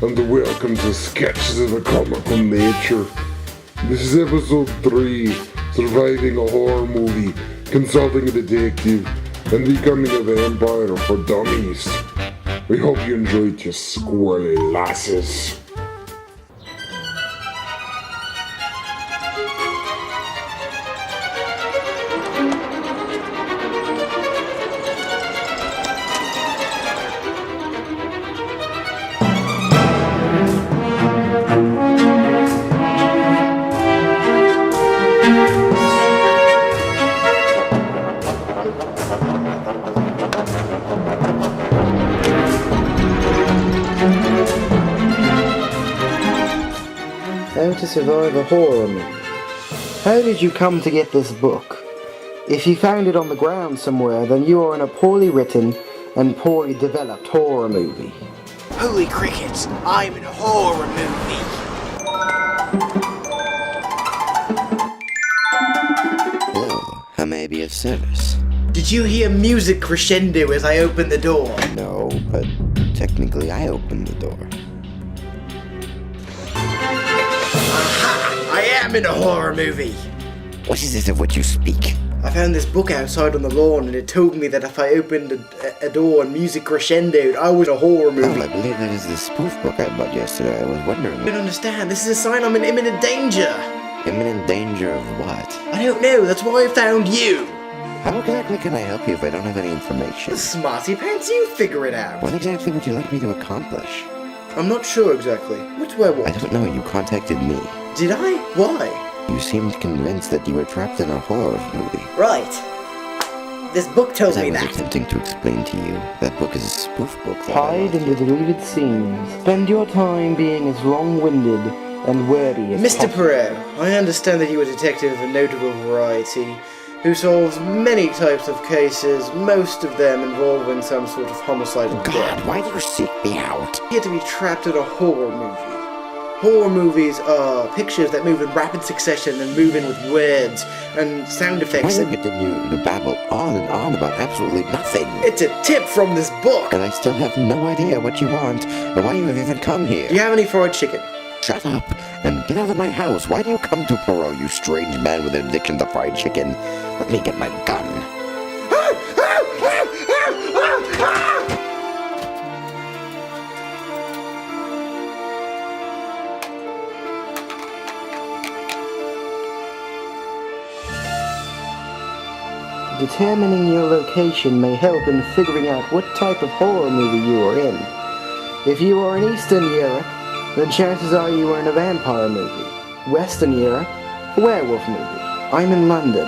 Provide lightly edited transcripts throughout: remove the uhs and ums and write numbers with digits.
and welcome to Sketches of a Comical Nature. This is episode 3, surviving a horror movie, consulting a detective, and becoming a vampire for dummies. We hope you enjoyed your squirrely lasses. How to survive a horror movie. How did you come to get this book? If you found it on the ground somewhere, then you are in a poorly written and poorly developed horror movie. Holy crickets, I'm in a horror movie. Hello, how may I be of service? Did you hear music crescendo as I opened the door? No, but technically I opened the door. I am in a horror movie. What is it of which you speak? I found this book outside on the lawn and it told me that if I opened a door and music crescendoed, I was a horror movie. Oh, I believe that is the spoof book I bought yesterday. I was wondering. I don't understand. This is a sign I'm in imminent danger. Imminent danger of what? I don't know. That's why I found you. How exactly can I help you if I don't have any information? Smarty pants, you figure it out. What exactly would you like me to accomplish? I'm not sure exactly. Which way I what? don't know. You contacted me. Did I? Why? You seemed convinced that you were trapped in a horror movie. Right. This book tells As I me was that. attempting to explain to you, that book is a spoof book. that I Hide bought. in the deleted scenes. Spend your time being as long-winded and wordy as Mr. possible. Perot, I understand that you are a detective of a notable variety, who solves many types of cases, most of them involving some sort of homicidal God, death. why do you seek me out? You get to be trapped in a horror movie. Horror movies are pictures that move in rapid succession and move in with words and sound Why effects. do you continue to babble on and on about absolutely nothing? It's a tip from this book. And I still have no idea what you want or why you have even come here. Do you have any fried chicken? Shut up and get out of my house. Why do you come to Perot, you strange man with an addiction to fried chicken? Let me get my gun. Determining your location may help in figuring out what type of horror movie you are in. If you are in Eastern Europe, then chances are you are in a vampire movie. Western Europe, a werewolf movie. I'm in London.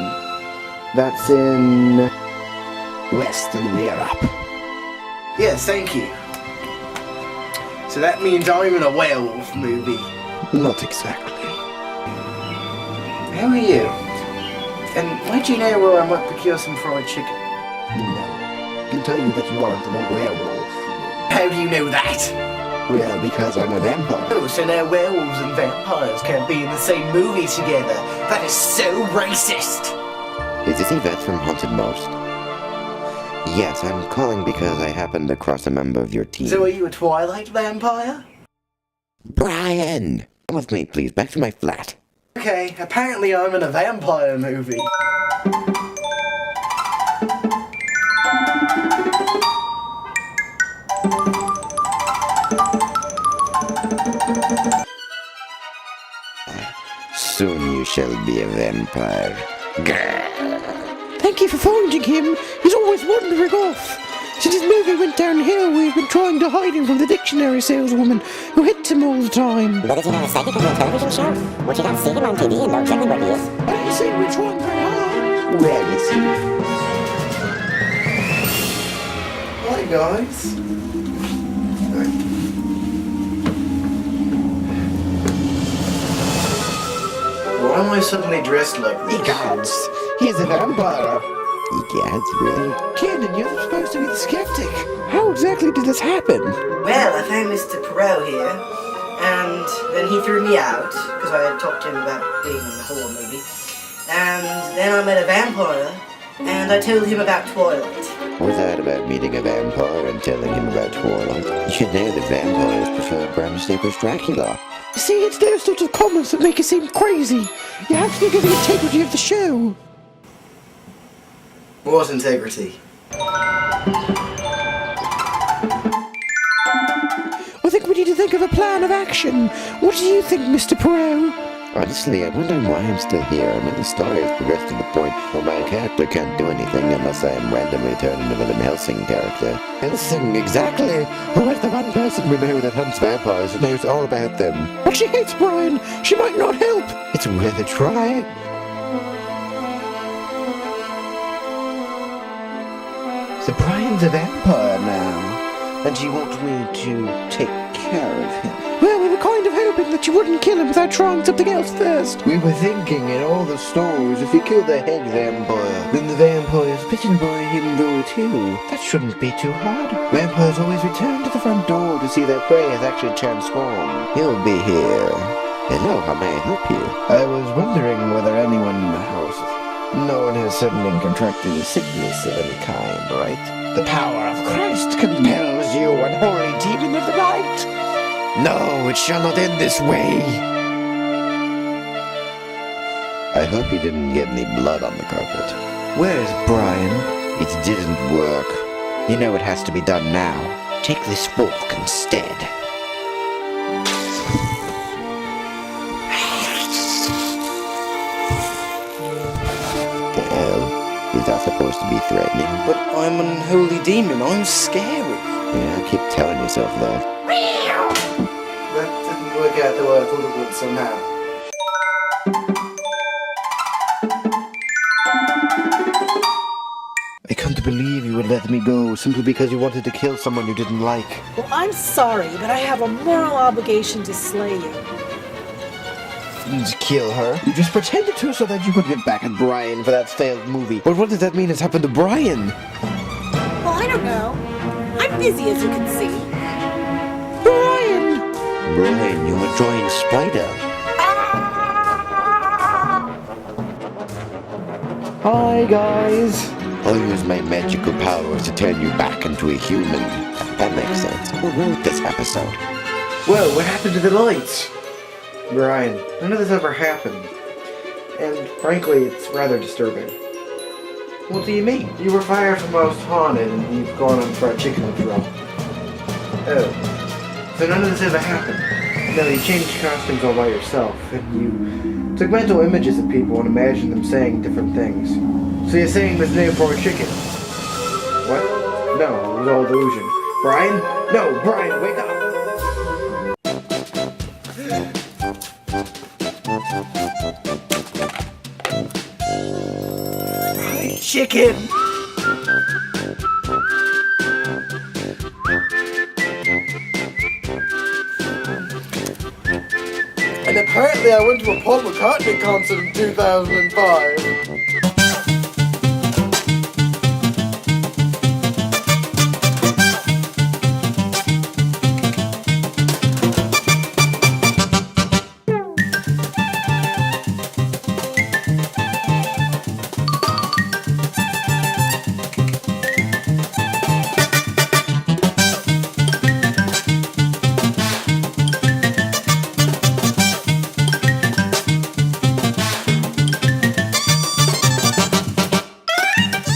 That's in Western Europe. Yes, thank you. So that means I'm in a werewolf movie. Not exactly. How are you? And why do you know where I might procure some fried chicken? No. I can tell you that you aren't a werewolf. How do you know that? Well, because I'm a vampire. Oh, so now werewolves and vampires can't be in the same movie together. That is so racist. Is this Yvette from Haunted Most? Yes, I'm calling because I happened across a member of your team. So are you a Twilight vampire? Brian! Come with me, please. Back to my flat. Okay, apparently I'm in a vampire movie. Soon you shall be a vampire. Grrr. Thank you for finding him. He's always wandering off. Since his movie went downhill, we've been trying to hide him from the dictionary saleswoman who hits him all the time. But is he not a psychic on a television show? Would you not see him on TV and know exactly where he is? I didn't say we're trying very hard. Where is he? Hi guys. Why am I suddenly dressed like this? Egads, he's a vampire. Egads, really? Kenan, you're supposed to be the skeptic. How exactly did this happen? Well, I found Mr. Perot here, and then he threw me out, because I had talked to him about being in a horror movie. And then I met a vampire, and I told him about Twilight. Or that about meeting a vampire and telling him about Twilight. You should know that vampires prefer Bram Stoker's Dracula. See, it's those sorts of comments that make it seem crazy. You have to think of the integrity of the show. What integrity? I think we need to think of a plan of action. What do you think, Mr. Perot? Honestly, I'm wondering why I'm still here. I mean, the story has progressed to the point where my character can't do anything unless I am randomly turned into a Van Helsing character. Helsing, exactly! Who is the one person we know that hunts vampires and knows all about them? But she hates Brian. She might not help. It's worth a try. So Brian's a vampire now, and you want me to take care of him? Well, we were kind of hoping that you wouldn't kill him without trying something else first. We were thinking in all the stories, if you kill the head vampire, then the vampire's bitten by him though too. That shouldn't be too hard. Vampires always return to the front door to see their prey has actually transformed. He'll be here. Hello, how may I help you? I was wondering whether anyone in the house... No one has suddenly contracted a sickness of any kind, right? The power of Christ compels you, unholy demon of the night! No, it shall not end this way! I hope you didn't get any blood on the carpet. Where's Brian? It didn't work. You know it has to be done now. Take this fork instead. The hell? Is that supposed to be threatening? But I'm an unholy demon. I'm scary. Yeah, keep telling yourself that. That didn't work out the way I thought it would somehow. I can't believe you would let me go simply because you wanted to kill someone you didn't like. Well, I'm sorry, but I have a moral obligation to slay you. To kill her? You just pretended to so that you could get back at Brian for that failed movie. But what does that mean has happened to Brian? Well, I don't know. I'm busy, as you can see. Brian, you're a giant spider. Hi, guys. I'll use my magical powers to turn you back into a human. That makes sense. Who wrote this episode? Well, what happened to the lights? Brian, none of this ever happened. And frankly, it's rather disturbing. What do you mean? You were fired from Most Haunted and you've gone on fried chicken patrol. Oh. So none of this ever happened. No, you changed costumes all by yourself, and you took mental images of people and imagined them saying different things. So you're saying there's no fried chicken? What? No, it was all delusion. Brian? No, Brian, wake up! Chicken! And apparently I went to a Paul McCartney concert in 2005.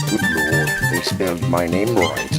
Good Lord, they spelled my name right.